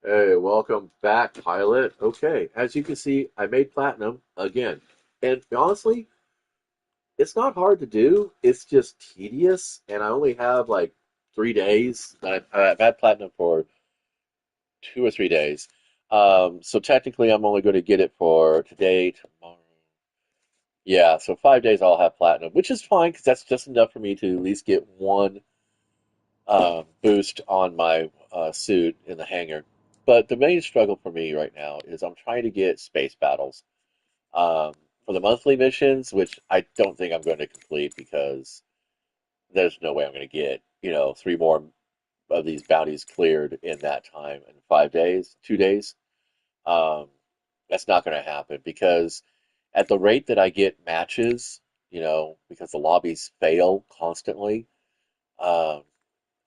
Hey, welcome back, pilot. Okay, as you can see, I made platinum again. And honestly, it's not hard to do. It's just tedious, and I only have like 3 days. I've had platinum for 2 or 3 days. So technically, I'm only going to get it for today, tomorrow. Yeah, so 5 days I'll have platinum, which is fine because that's just enough for me to at least get one boost on my suit in the hangar. But the main struggle for me right now is I'm trying to get space battles um, for the monthly missions, which I don't think I'm going to complete because there's no way I'm going to get, 3 more of these bounties cleared in that time in 5 days, 2 days. Um, that's not going to happen because at the rate that I get matches, because the lobbies fail constantly, um,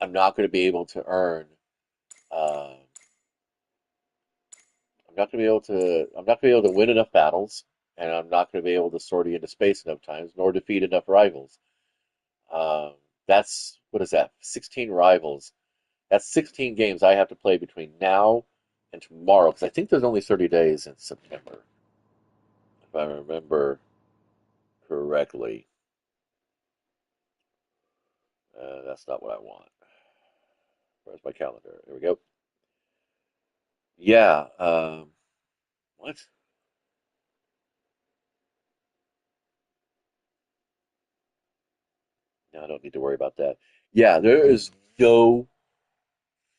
I'm not going to be able to earn. Uh, I'm not going to be able to win enough battles, and I'm not going to be able to sortie into space enough times, nor defeat enough rivals. Um, that's what is that? 16 rivals. That's 16 games I have to play between now and tomorrow, because I think there's only 30 days in September, if I remember correctly. That's not what I want. Where's my calendar? Here we go. Yeah. What? No, I don't need to worry about that. Yeah, there is no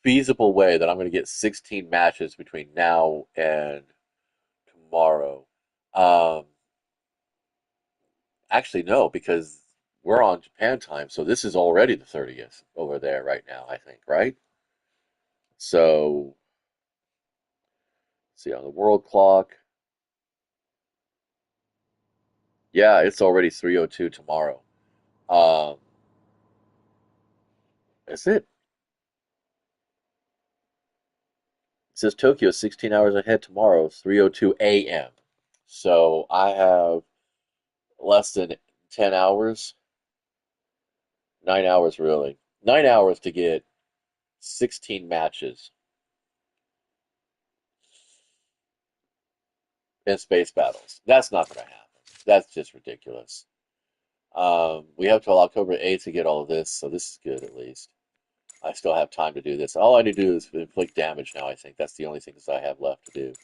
feasible way that I'm going to get 16 matches between now and tomorrow. Um, actually, no, because we're on Japan time, so this is already the 30th over there right now, I think, right? So, see on the world clock. Yeah, it's already 3:02 tomorrow. Um, is it? It says Tokyo is 16 hours ahead tomorrow, 3:02 a.m. So I have less than 10 hours, 9 hours really. 9 hours to get 16 matches in space battles. That's not going to happen. That's just ridiculous. We have till October 8th to get all of this, so this is good at least. I still have time to do this. All I need to do is inflict damage now, I think. That's the only things I have left to do.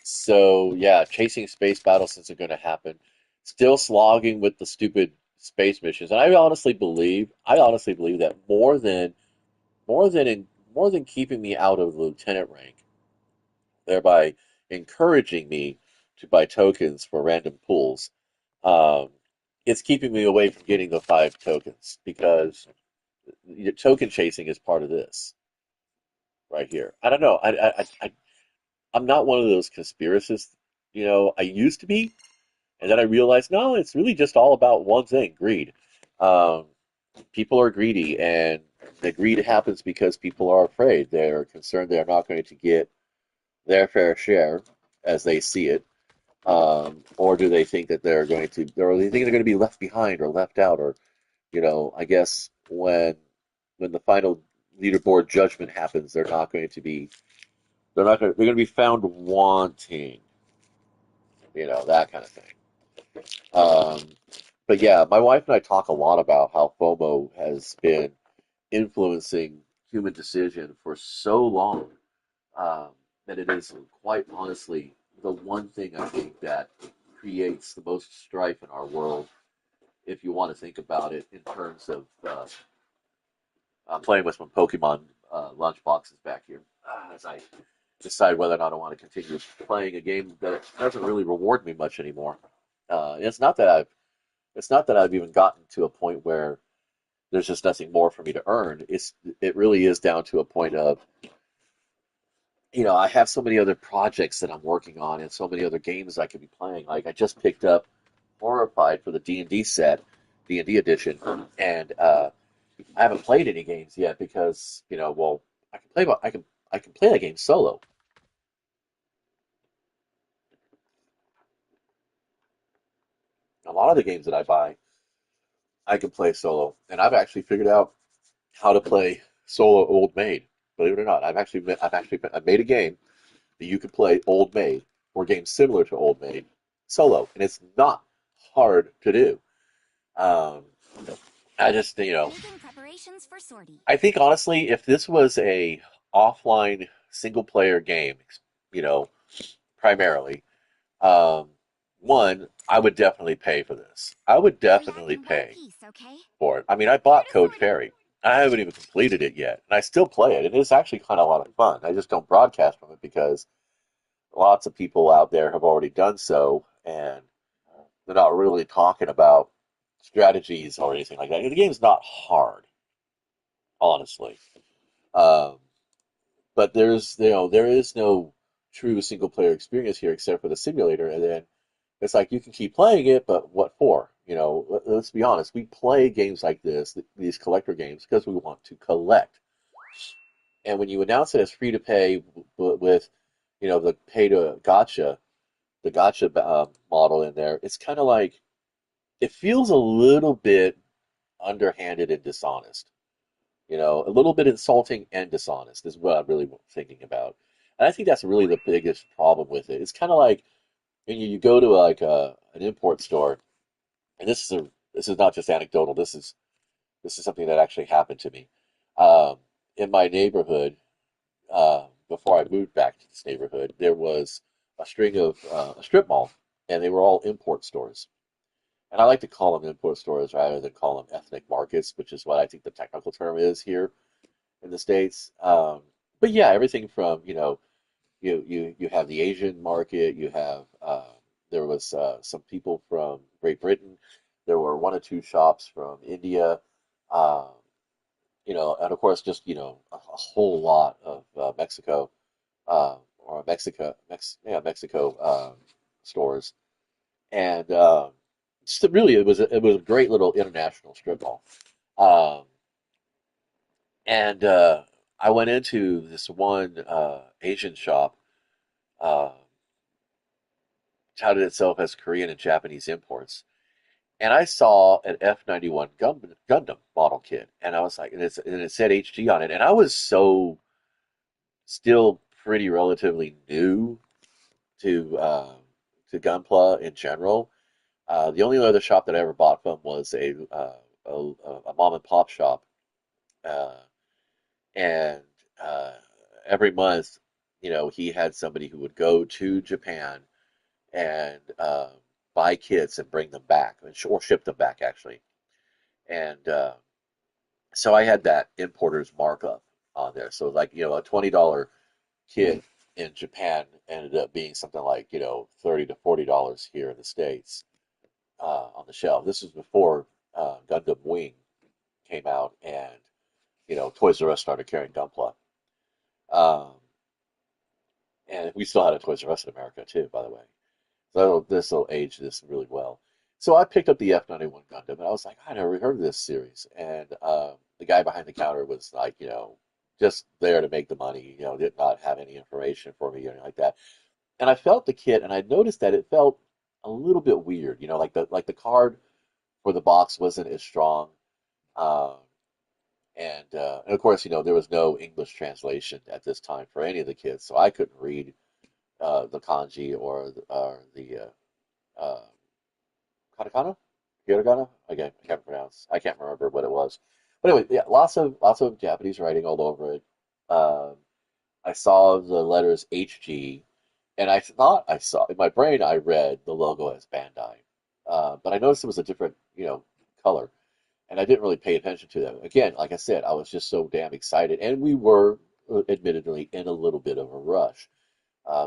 So, yeah, chasing space battles isn't going to happen. Still slogging with the stupid space missions. And I honestly believe that more than more than keeping me out of the lieutenant rank, thereby encouraging me to buy tokens for random pools. Um, it's keeping me away from getting the 5 tokens because token chasing is part of this right here. I don't know. I'm not one of those conspiracists. I used to be, and then I realized no, it's really just all about one thing: greed. Um, People are greedy, and the greed happens because people are afraid. They're concerned they're not going to get their fair share as they see it. Or do they think that or do they think they're going to be left behind or left out? Or, I guess when the final leaderboard judgment happens, they're going to be found wanting, that kind of thing. Um, but yeah, my wife and I talk a lot about how FOMO has been influencing human decision for so long um, that it is quite honestly the one thing I think that creates the most strife in our world. If you want to think about it in terms of I'm playing with some Pokemon lunch boxes back here as I decide whether or not I want to continue playing a game that doesn't really reward me much anymore. It's not that I've even gotten to a point where there's just nothing more for me to earn. It really is down to a point of I have so many other projects that I'm working on and so many other games I could be playing. Like I just picked up Horrified for the D&D set, D&D edition, and I haven't played any games yet because well, I can play that game solo. A lot of the games that I buy, I can play solo, and I've actually figured out how to play solo Old Maid. Believe it or not, I made a game that you could play Old Maid or games similar to Old Maid solo, and it's not hard to do. Um, I just, Making preparations for sortie. I think honestly, if this was a offline single player game, you know, primarily, um, one, I would definitely pay for this. I would Hurry up definitely in one pay piece, okay? for it. I mean, I Here bought to Code sortie. Fairy. I haven't even completed it yet, and I still play it. It is actually kind of a lot of fun. I just don't broadcast from it because lots of people out there have already done so, and they're not really talking about strategies or anything like that. The game's not hard, honestly. Um, but there is no true single player experience here except for the simulator, and then it's like you can keep playing it, but what for? Let's be honest. We play games like this, these collector games, because we want to collect. And when you announce it as free to pay with, the pay to gotcha, the gotcha model in there, it's kind of like it feels a little bit underhanded and dishonest. A little bit insulting and dishonest is what I'm really thinking about. And I think that's really the biggest problem with it. It's kind of like when you go to like an import store, and this is not just anecdotal. This is something that actually happened to me. In my neighborhood, before I moved back to this neighborhood, there was a string of a strip mall, and they were all import stores. And I like to call them import stores rather than call them ethnic markets, which is what I think the technical term is here in the States. But yeah, everything from, you have the Asian market, you have there was some people from Great Britain, there were one or two shops from India, um, and of course just, a whole lot of Mexico, or Mexico stores. And just really, it was a great little international strip mall. Um, and I went into this one Asian shop, uh, touted itself as Korean and Japanese imports, and I saw an F-91 Gundam model kit, and I was like, and it said HG on it, and I was so still pretty relatively new to Gunpla in general. The only other shop that I ever bought from was a mom and pop shop, uh, and uh, every month, he had somebody who would go to Japan and buy kits and bring them back, or ship them back actually. And so I had that importer's markup on there. So like a $20 kit in Japan ended up being something like $30 to $40 here in the States on the shelf. This was before Gundam Wing came out, and Toys R Us started carrying Gunpla. Um, and we still had a Toys R Us in America too, by the way. So this will age this really well. So I picked up the F-91 Gundam, and I was like, I never heard of this series. And the guy behind the counter was like, just there to make the money, did not have any information for me or anything like that. And I felt the kit, and I noticed that it felt a little bit weird, like the card for the box wasn't as strong. Um, and of course, there was no English translation at this time for any of the kits, so I couldn't read the kanji or the uh, katakana, hiragana. Again, I can't pronounce. I can't remember what it was. But anyway, yeah, lots of Japanese writing all over it. Um, I saw the letters HG, and I thought I saw in my brain I read the logo as Bandai, but I noticed it was a different color, and I didn't really pay attention to that. Again, like I said, I was just so damn excited, and we were admittedly in a little bit of a rush.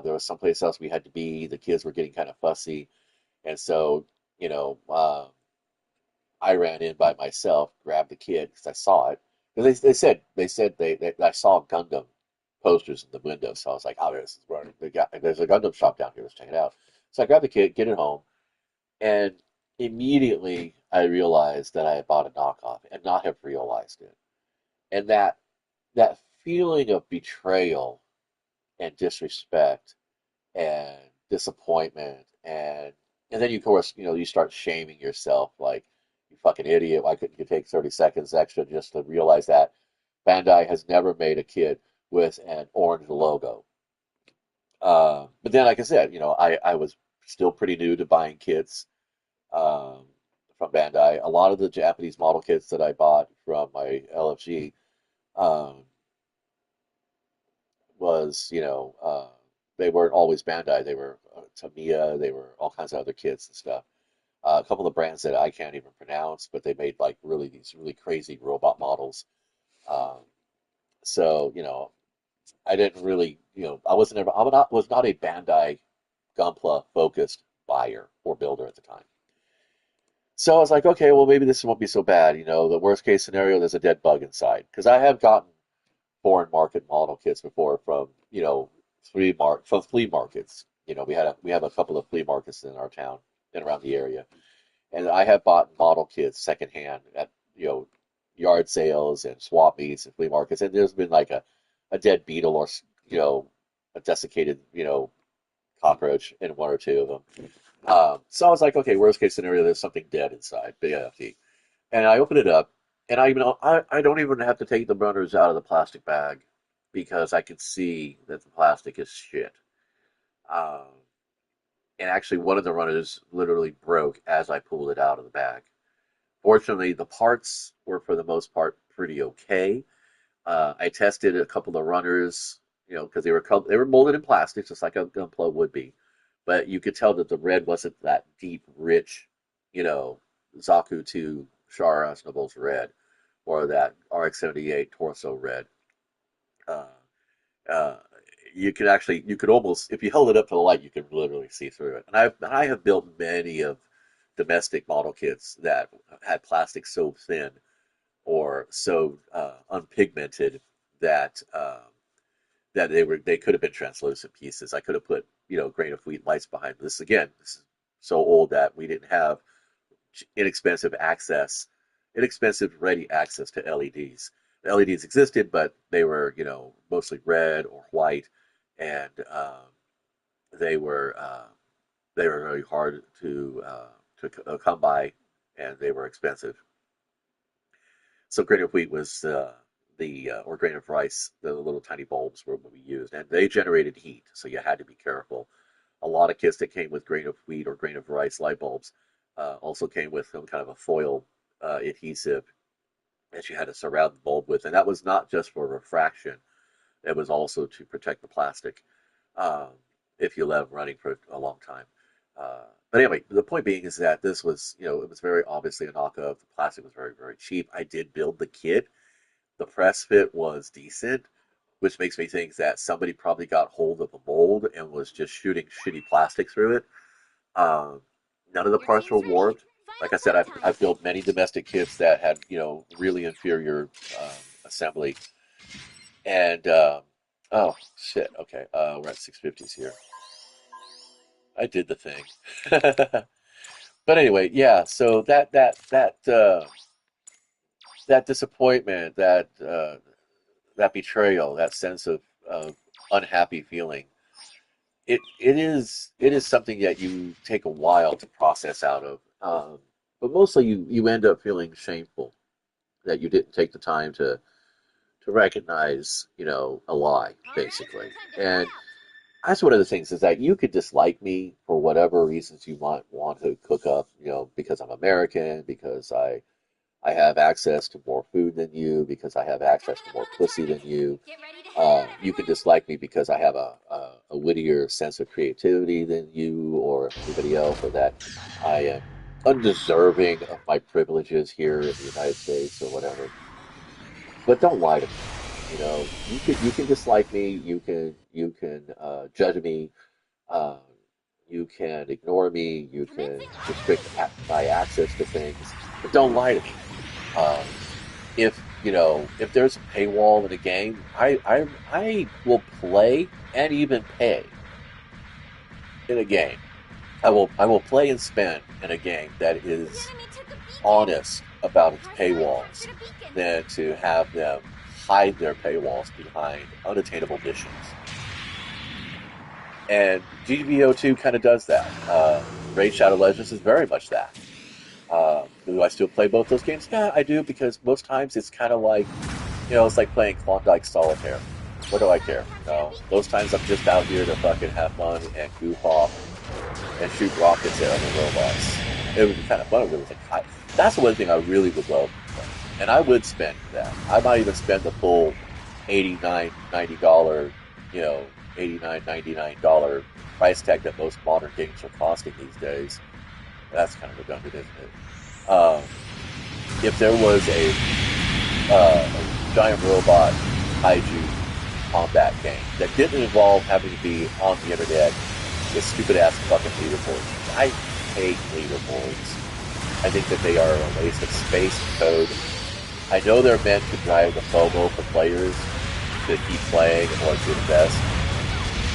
There was someplace else we had to be. The kids were getting kind of fussy, and so you know, I ran in by myself, grabbed the kid because I saw it. Because they said I saw Gundam posters in the window, so I was like, oh, there's a Gundam shop down here. Let's check it out. So I grabbed the kid, get it home, and immediately I realized that I had bought a knockoff and not have realized it. And that feeling of betrayal and disrespect and disappointment, and then you, of course, you start shaming yourself like, you fucking idiot, why couldn't you take 30 seconds extra just to realize that Bandai has never made a kid with an orange logo. But then, like I said, I was still pretty new to buying kits um, from Bandai. A lot of the Japanese model kits that I bought from my LFG um, was, they weren't always Bandai. They were Tamiya. They were all kinds of other kits and stuff. A couple of brands that I can't even pronounce, but they made like really these really crazy robot models. Um, so, I didn't really, I wasn't ever, was not a Bandai Gunpla focused buyer or builder at the time. So I was like, okay, well, maybe this won't be so bad. The worst case scenario, there's a dead bug inside. Because I have gotten foreign market model kits before from, from flea markets. We have a couple of flea markets in our town and around the area. And I have bought model kits secondhand at, yard sales and swap meets and flea markets. And there's been like a dead beetle or, a desiccated, cockroach in one or two of them. So I was like, okay, worst case scenario, there's something dead inside, big FT. And I open it up, and I don't even have to take the runners out of the plastic bag because I can see that the plastic is shit. Um, and actually, one of the runners literally broke as I pulled it out of the bag. Fortunately, the parts were for the most part pretty okay. I tested a couple of runners, because they were molded in plastic, just like a gunpla would be, but you could tell that the red wasn't that deep, rich, you know, Zaku 2 Char Aznables red or that RX-78 Torso red. Uh, uh, you could almost, if you held it up to the light, you could literally see through it. And I have built many of domestic model kits that had plastic so thin or so unpigmented that they could have been translucent pieces. I could have put grain of wheat lights behind this. Again, this is so old that we didn't have inexpensive access, inexpensive ready access to LEDs. The LEDs existed, but they were mostly red or white, and they were uh, they were very hard to come by, and they were expensive. So grain of wheat was the or grain of rice, the little tiny bulbs were what we used, and they generated heat, so you had to be careful. A lot of kits that came with grain of wheat or grain of rice light bulbs also came with some kind of a foil adhesive that you had to surround the bulb with, and that was not just for refraction; it was also to protect the plastic um, if you let them running for a long time. But anyway, the point being is that this was, it was very obviously a knockoff. The plastic was very, very cheap. I did build the kit. The press fit was decent, which makes me think that somebody probably got hold of the mold and was just shooting shitty plastic through it. Um, None of the Your parts were team's ready. warped. Like I Final said, point I've time. built many domestic kits that had, really inferior assembly. And, oh, shit. Okay. We're at 650s here. I did the thing. But anyway, yeah. So that disappointment, that betrayal, that sense of unhappy feeling, it is something that you take a while to process out of. But mostly you end up feeling shameful that you didn't take the time to recognize, a lie, All right, basically. time to And craft. that's one of the things is that you could dislike me for whatever reasons you might want to cook up, because I'm American, because I have access to more food than you, because I have access Coming to up more on the pussy than target. you. Get ready to head out, You could everyone. dislike me because I have a wittier sense of creativity than you or anybody else, or that I am undeserving of my privileges here in the United States or whatever. But don't lie to me. You can dislike me. You can judge me. Uh, you can ignore me. You can Commencing restrict operation. my access to things. But don't lie to me. Um, if there's a paywall in a game, I will play and even pay in a game. I will play and spend in a game that The is enemy took a beacon. honest about its Our side paywalls captured a beacon. than to have them hide their paywalls behind unattainable missions. And GBO2 kind of does that. Raid Shadow Legends is very much that. Do I still play both those games? Yeah, I do because most times it's kind of like, it's like playing Klondike Solitaire. What do I care? Those times I'm just out here to fucking have fun and goof off and shoot rockets at other robots. It would be kind of fun if it was like high. That's the one thing I really would love. And I would spend that. I might even spend the full $89, $90, you know, $89, $99 price tag that most modern games are costing these days. That's kind of redundant, isn't it? If there was a giant robot kaiju combat game that didn't involve having to be on the internet with stupid ass fucking leaderboards. I hate leaderboards. I think that they are a waste of space and code. I know they're meant to drive the FOMO for players to keep playing or to invest,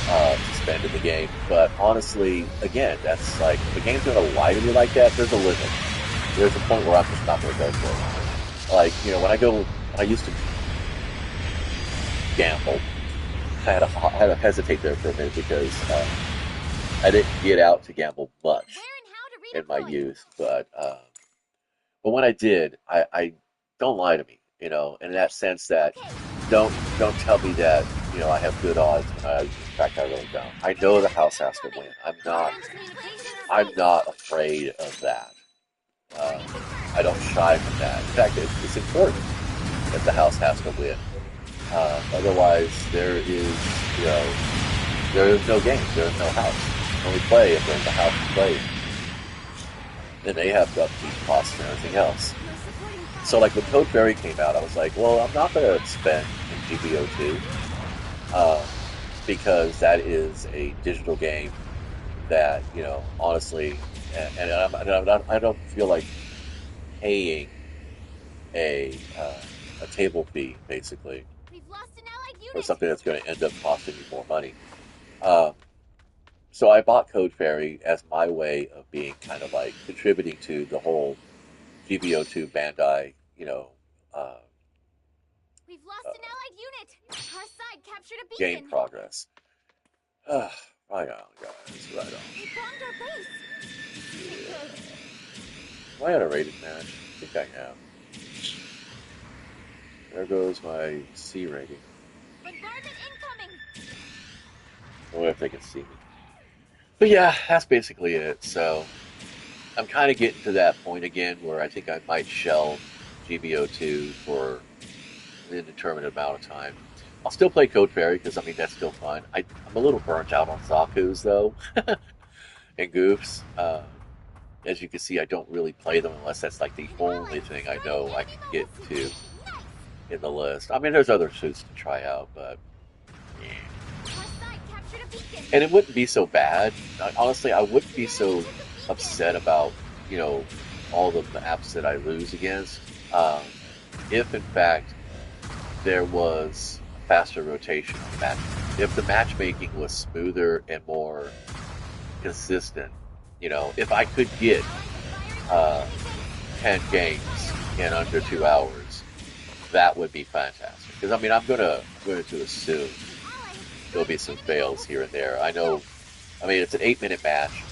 to spend in the game. But honestly, again, that's like, if the game's going to lie to me like that, there's a limit. There's a point where I'm just not going to go for it. Like, when I used to gamble, I had to hesitate there for a minute because I didn't get out to gamble much in my youth. But when I did, I don't lie to me, in that sense that don't tell me that, I have good odds when in fact I really don't. I know the house has to win. I'm not afraid of that. Uh, I don't shy from that. In fact, it's important that the house has to win. Otherwise, there is no game. There is no house. You only play if there's a house to play. And they have upkeep costs and everything else. So, like, when Code Fairy came out, I was like, well, I'm not going to spend in GBO2 because that is a digital game that, honestly, I don't feel like paying a table fee, basically, for something that's going to end up costing me more money. Um, so I bought Code Fairy as my way of being kind of like contributing to the whole GBO2 Bandai, uh, game progress. Right on, guys, right on. Yeah. Am I at a rated match? I think I am. There goes my C rating. I wonder if they can see me. But yeah, that's basically it. So I'm kind of getting to that point again where I think I might shelve GBO2 for an indeterminate amount of time. I'll still play Code Fairy because, I mean, that's still fun. I'm a little burnt out on Zaku's, though, and Goofs. As you can see, I don't really play them unless that's like the only thing I know I can get to in the list. I mean, there's other suits to try out, but yeah. And it wouldn't be so bad. Honestly, I wouldn't be so upset about, you know, all the maps that I lose against. Um, if, in fact, there was a faster rotation of match. If the matchmaking was smoother and more consistent, if I could get uh, 10 games in under 2 hours, that would be fantastic. Because, I mean, I'm going to assume there'll be some fails here and there. I mean, it's an 8-minute match.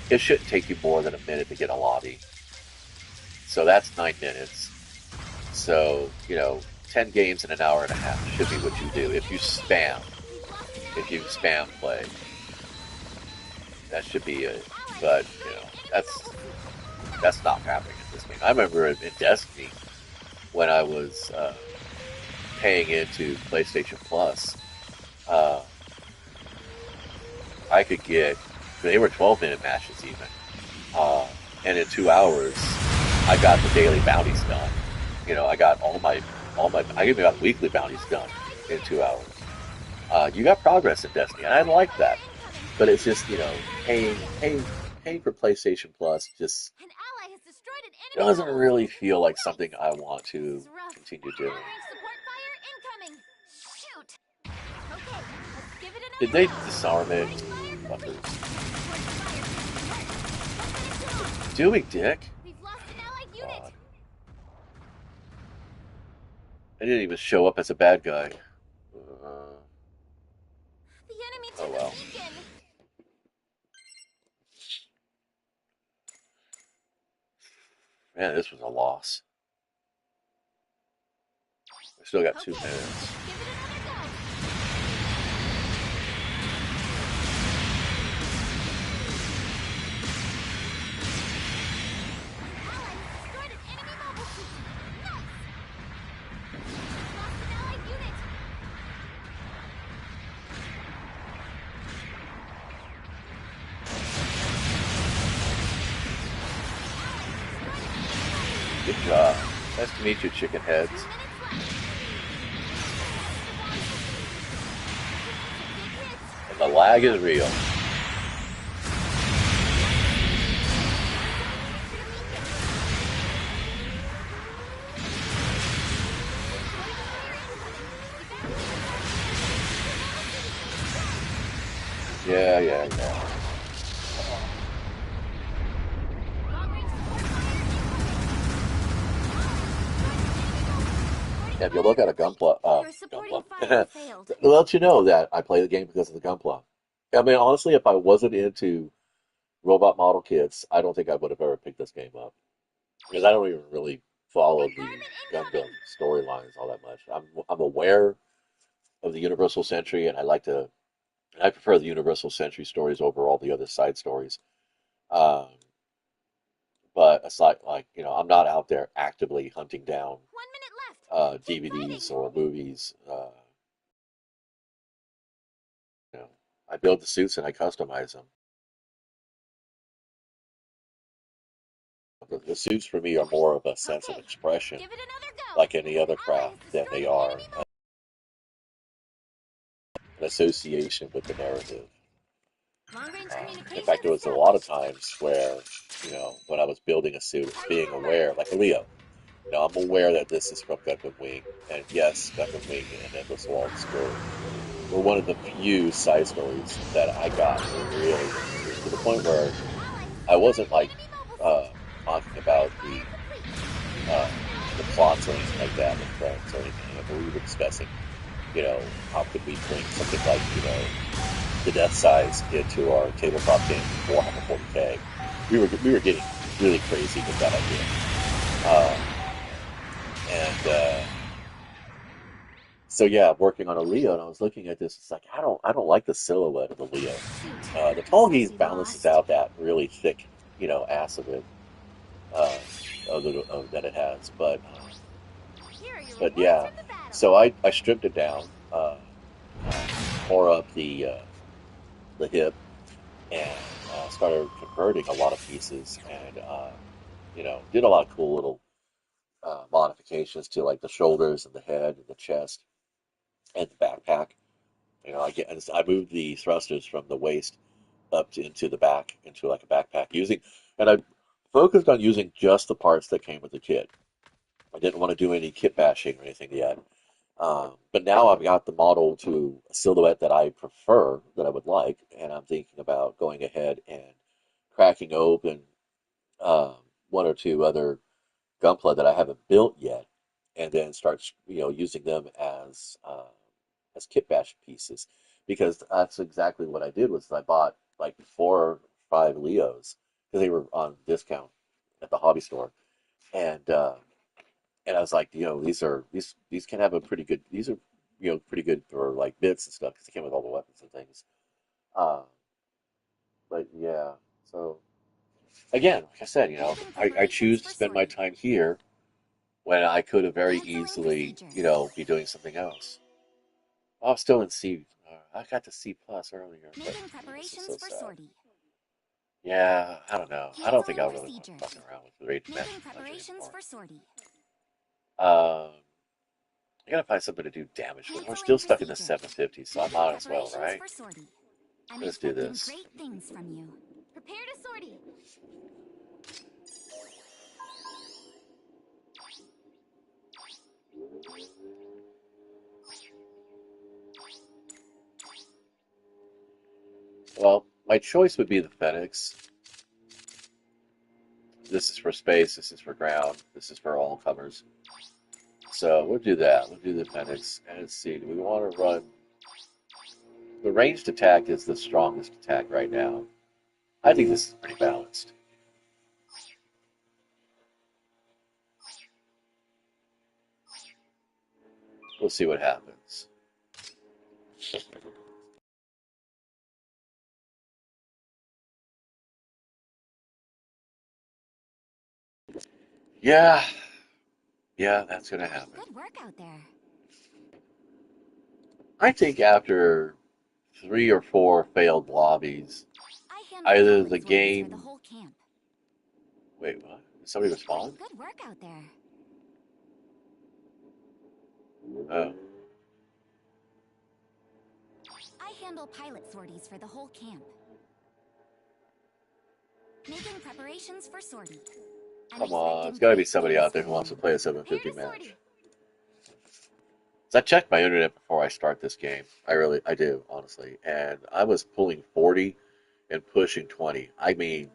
It shouldn't take you more than a minute to get a lobby. So that's 9 minutes. So, 10 games in an hour and a half should be what you do. If you spam play, that should be it. But, that's not happening in this game. I remember in Destiny when I was paying into PlayStation Plus, uh, I could get, they were 12-minute matches even. Uh, and in 2 hours, I got the daily bounties done. I got I even got weekly bounties done in 2 hours. You got progress in Destiny, and I like that. But it's just, paying for PlayStation Plus just doesn't really feel like something I want to continue doing. Did they disarm it? Fuckers. Doing Dick? God. I didn't even show up as a bad guy. Oh well. Man, this was a loss. We still got 2 minutes. Nice to meet you, chicken heads. 2 minutes left. And the lag is real. Yeah, yeah, yeah. Yeah, if you look at a Your supporting fire gunpla, failed. it'll let you know that I play the game because of the gunpla. I mean, honestly, if I wasn't into robot model kits, I don't think I would have ever picked this game up because I don't even really follow the Bombardment Gundam incoming! storylines all that much. I'm aware of the Universal Century, and I prefer the Universal Century stories over all the other side stories. Um, but aside, I'm not out there actively hunting down 1 minute left. Keep DVDs fighting! or movies. You know, I build the suits and I customize them. The suits for me are more of a sense of Okay, expression, give it another go. like any other Allies craft, than they destroying are enemy an association with the narrative. long range In fact, communications there was a lot of established. times where, when I was building a suit, Target being aware, confirmed. like a Leo, I'm aware that this is from Gundam Wing, and yes, Gundam Wing and Endless Waltz were one of the few side stories that I got really into, to the point where Allies I destroying wasn't like enemy mobile suit. uh, talking about Fire complete. uh, the Allies plots or destroying anything like enemy that suit. with friends or anything. But we were discussing, how could we bring something like, the death size into our tabletop game Warhammer 40K. We were getting really crazy with that idea. Um, and So yeah, working on a Leo, and I was looking at this. It's like I don't like the silhouette of the Leo. Shoot. The This tall says gaze we balances lost. out that really thick, ass uh, that it has. Here are your But rewards yeah, from the battle. so I stripped it down, tore up the hip, and started converting a lot of pieces, and did a lot of cool little modifications to like the shoulders and the head and the chest and the backpack. I moved the thrusters from the waist up into the back into like a backpack and I focused on using just the parts that came with the kit. I didn't want to do any kit bashing or anything yet. But now I've got the model to a silhouette that I prefer, that I would like, and I'm thinking about going ahead and cracking open um, one or two other gunpla that I haven't built yet, and then start using them as kit bash pieces, because that's exactly what I did. Was I bought like 4 or 5 Leos because they were on discount at the hobby store, and I was like, these can have a pretty good. These are pretty good for like bits and stuff because they came with all the weapons and things. Uh, but yeah, so again, like I said, Beginning I preparations choose to for spend my sortie. time here when I could have very Canceling easily, procedures. be doing something else. I was still in C. I got to C plus earlier, but Making this is preparations so for sad. sortie. Yeah, I don't know. I don't think Canceling I really want to procedures. fucking around with the Raid Making Match much preparations anymore. for sortie. I gotta find something to do damage with. We're Canceling still stuck in the procedures. 750, so I Making might as well, preparations right? for sortie. I'm Let's do expecting this. great things from you. Prepare to sortie. Well, my choice would be the Fenix. This is for space, this is for ground, this is for all comers. So we'll do that. We'll do the Fenix. And let's see, do we want to run. The ranged attack is the strongest attack right now. I think this is pretty balanced. We'll see what happens. Yeah, yeah, that's gonna happen. Good work out there. I think after 3 or 4 failed lobbies, I handle either public the sorties for the game. whole camp. Wait, what? somebody Great, respond? good work out there. Oh, I handle pilot sorties for the whole camp. Making preparations for sortie. I'm come on. expecting There's got to be great somebody things out there from who wants to you. play a Prepare 750 to match. sortie. So I checked my internet before I start this game. I do, honestly. And I was pulling 40 and pushing 20. I mean,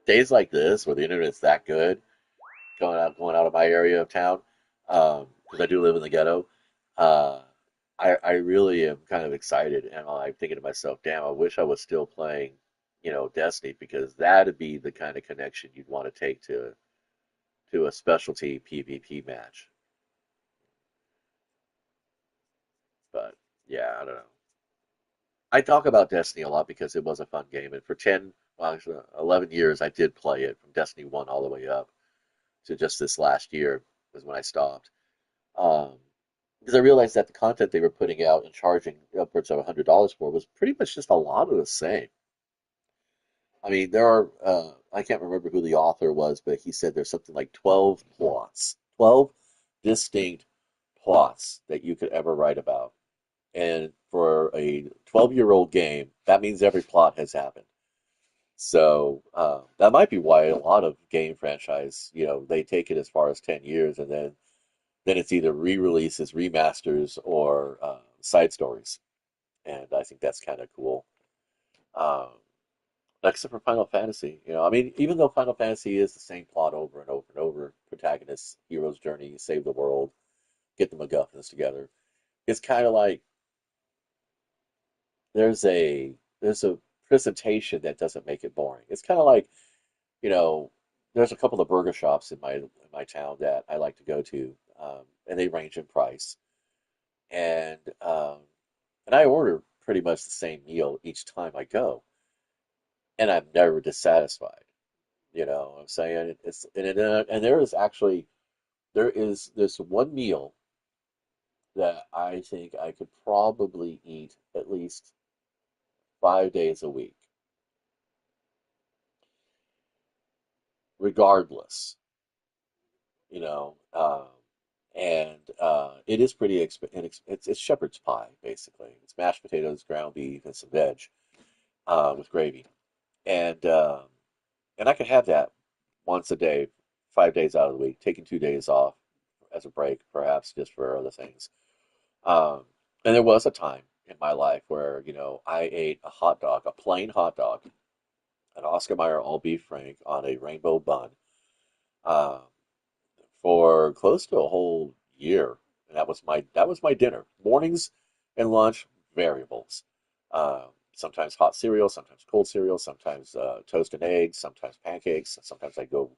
days like this where the internet's that good, going out of my area of town, because I do live in the ghetto. Uh, I really am kind of excited, and I'm thinking to myself, damn, I wish I was still playing, Destiny, because that'd be the kind of connection you'd want to take to a specialty PvP match. But yeah, I don't know. I talk about Destiny a lot because it was a fun game, and for 10, well, actually 11 years, I did play it from Destiny 1 all the way up to just this last year was when I stopped. Um, because I realized that the content they were putting out and charging upwards of $100 for was pretty much just a lot of the same. I mean, there are, I can't remember who the author was, but he said there's something like 12 plots, 12 distinct plots that you could ever write about. And for a 12-year-old game, that means every plot has happened. So that might be why a lot of game franchise, they take it as far as 10 years, and then it's either re-releases, remasters, or side stories. And I think that's kind of cool. Um, Except for Final Fantasy, I mean, even though Final Fantasy is the same plot over and over and over, protagonist, hero's journey, save the world, get the MacGuffins together, it's kind of like there's a presentation that doesn't make it boring. It's kind of like, you know, there's a couple of burger shops in my town that I like to go to, and they range in price, and um, and I order pretty much the same meal each time I go, and I'm never dissatisfied. You know what I'm saying? And there is this one meal that I think I could probably eat at least 5 days a week, regardless. You know, and it is pretty it's shepherd's pie basically. It's mashed potatoes, ground beef, and some veg with gravy, and um, and I could have that once a day, 5 days out of the week, taking 2 days off as a break, perhaps just for other things. Um, and there was a time in my life where, I ate a hot dog, a plain hot dog, an Oscar Mayer all beef frank on a rainbow bun, uh, for close to a whole year. And that was my dinner. Mornings and lunch variables. Sometimes hot cereal, sometimes cold cereal, sometimes toast and eggs, sometimes pancakes. Sometimes I go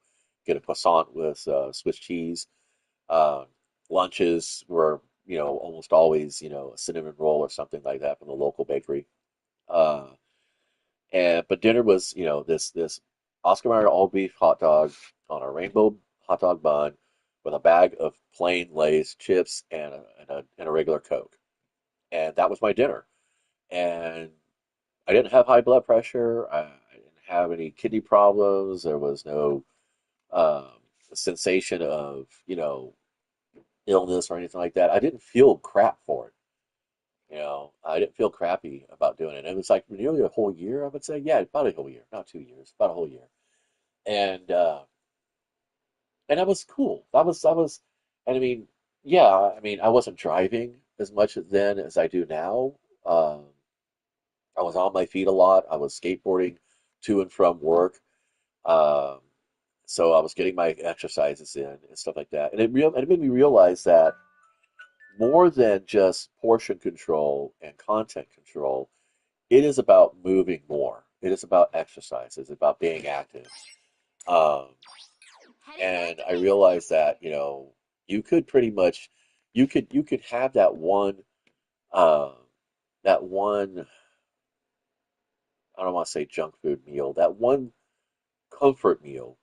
get a croissant with Swiss cheese. Uh, Lunches were, almost always, a cinnamon roll or something like that from the local bakery. Uh, and but dinner was, this Oscar Mayer all beef hot dog on a rainbow hot dog bun with a bag of plain Lay's chips and a regular Coke. And that was my dinner. And I didn't have high blood pressure. I didn't have any kidney problems. There was no um, sensation of, illness or anything like that. I didn't feel crap for it. I didn't feel crappy about doing it. It was like nearly a whole year, I would say. Yeah, about a whole year, not 2 years, about a whole year. And and that was cool. That was, and I mean, yeah, I mean, I wasn't driving as much then as I do now. Um, I was on my feet a lot. I was skateboarding to and from work. Um, so I was getting my exercises in and stuff like that. And it made me realize that more than just portion control and content control, it is about moving more. It is about exercise. It's about being active. Um, Heading back and to I base camp. realized that, you could pretty much, you could have um, that one, I don't want to say junk food meal, that one comfort meal,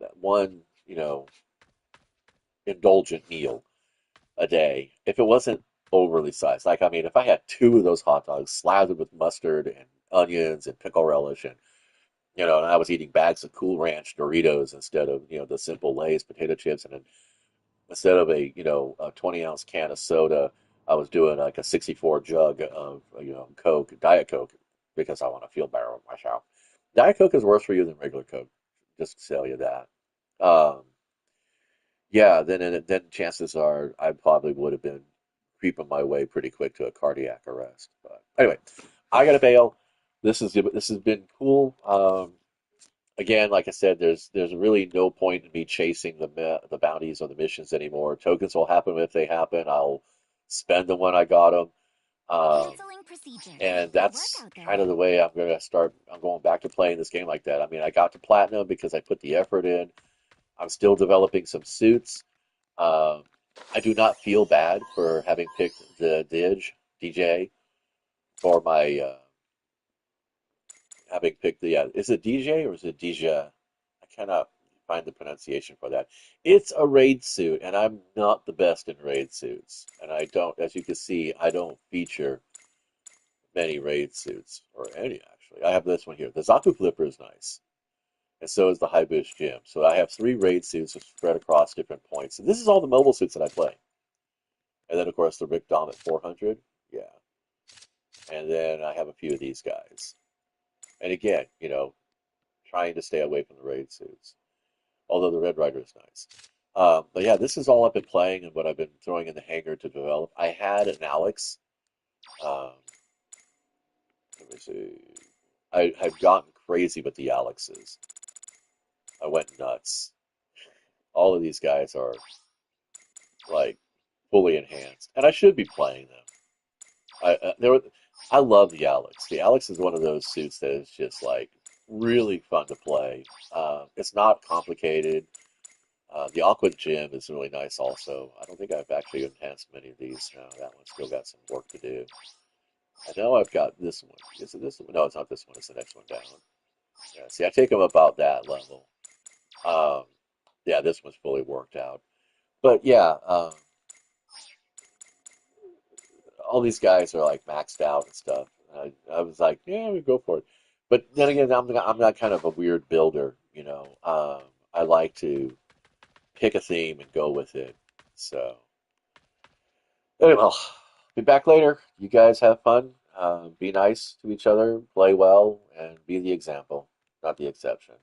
that one, indulgent meal a day if it wasn't overly sized. Like, I mean, if I had two of those hot dogs slathered with mustard and onions and pickle relish And I was eating bags of Cool Ranch Doritos instead of, the simple Lay's potato chips. And then instead of a 20-ounce can of soda, I was doing like a 64 jug of, Coke, Diet Coke, because I want to feel better with myself. Diet Coke is worse for you than regular Coke, just to tell you that. Um, yeah, then chances are I probably would have been creeping my way pretty quick to a cardiac arrest. But anyway, I gotta bail. This has been cool. Again, like I said, there's really no point in me chasing the bounties or the missions anymore. Tokens will happen if they happen. I'll spend them when I got them, Canceling procedure. and Good work that's out there. kind of the way I'm gonna start. I'm going back to playing this game like that. I mean, I got to platinum because I put the effort in. I'm still developing some suits. Um, I do not feel bad for having picked the DJ for my having picked the is it DJ or is it DJ? I cannot find the pronunciation for that. It's a raid suit, and I'm not the best in raid suits. And I don't, as you can see, I don't feature many raid suits, or any actually. I have this one here. The Zaku Flipper is nice, and so is the High Boost Gym. So I have three raid suits spread across different points. And this is all the mobile suits that I play. And then, of course, the Rick Dom at 400. Yeah. And then I have a few of these guys. And again, trying to stay away from the raid suits. Although the Red Rider is nice. But yeah, this is all I've been playing and what I've been throwing in the hangar to develop. I had an Alex. Um, let me see. I had gotten crazy with the Alexes. I went nuts. All of these guys are like fully enhanced, and I should be playing them. I love the Alex. The Alex is one of those suits that is just like really fun to play. It's not complicated. The Aqua Gym is really nice also. I don't think I've actually enhanced many of these now. That one's still got some work to do. I know I've got this one. Is it this one? No, it's not this one. It's the next one down. Yeah, see, I take them about that level. Um, yeah, this one's fully worked out. But yeah, all these guys are like maxed out and stuff. I was like, yeah, we go for it. But then again, I'm not kind of a weird builder, you know. I like to pick a theme and go with it. So anyway, well, be back later. You guys have fun. Be nice to each other, play well, and be the example, not the exception.